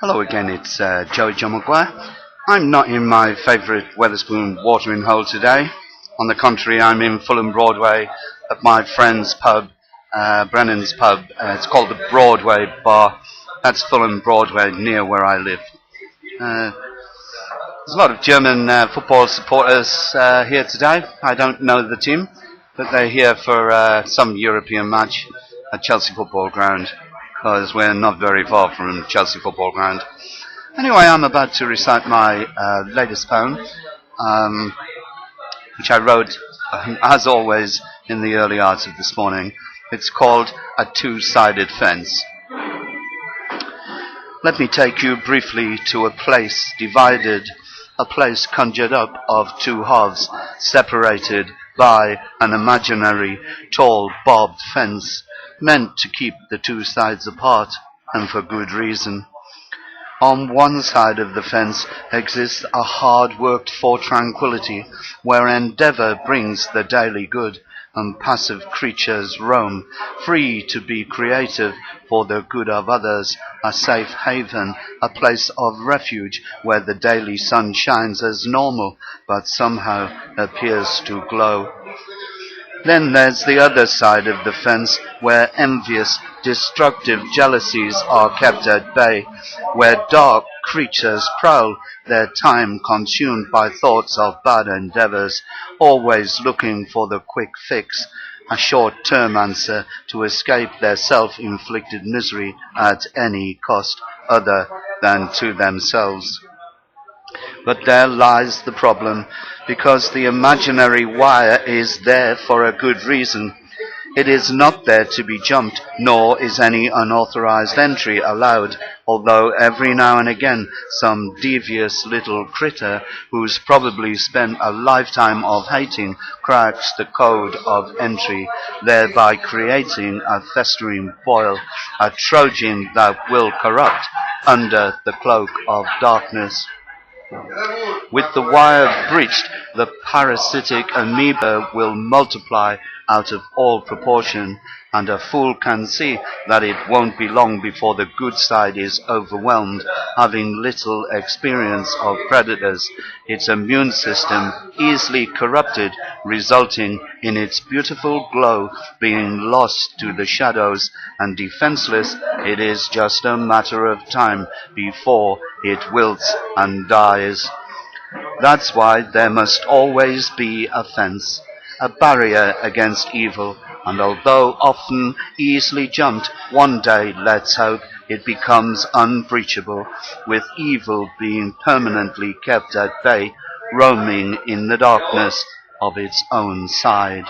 Hello again, it's Joey John Maguire. I'm not in my favourite Weatherspoon watering hole today. On the contrary, I'm in Fulham Broadway at my friend's pub, Brennan's pub. It's called the Broadway Bar. That's Fulham Broadway, near where I live. There's a lot of German football supporters here today. I don't know the team, but they're here for some European match at Chelsea Football Ground, because we're not very far from Chelsea Football Ground. Anyway, I'm about to recite my latest poem, which I wrote, as always, in the early hours of this morning. It's called A Two-Sided Fence. Let me take you briefly to a place divided, a place conjured up of two halves, separated by an imaginary, tall, barbed fence, meant to keep the two sides apart, and for good reason. On one side of the fence exists a hard-worked-for tranquility, where endeavour brings the daily good, and passive creatures roam, free to be creative for the good of others, a safe haven, a place of refuge where the daily sun shines as normal, but somehow appears to glow. Then there's the other side of the fence, where envious, destructive jealousies are kept at bay, where dark creatures prowl, their time consumed by thoughts of bad endeavours, always looking for the quick fix, a short-term answer to escape their self-inflicted misery at any cost other than to themselves. But there lies the problem, because the imaginary wire is there for a good reason. It is not there to be jumped, nor is any unauthorized entry allowed, although every now and again some devious little critter, who's probably spent a lifetime of hating, cracks the code of entry, thereby creating a festering boil, a Trojan that will corrupt under the cloak of darkness. With the wire breached, the parasitic amoeba will multiply out of all proportion, and a fool can see that it won't be long before the good side is overwhelmed, having little experience of predators, its immune system easily corrupted, resulting in its beautiful glow being lost to the shadows, and defenseless, it is just a matter of time before it wilts and dies. That's why there must always be a fence, a barrier against evil, and although often easily jumped, one day, let's hope, it becomes unbreachable, with evil being permanently kept at bay, roaming in the darkness of its own side.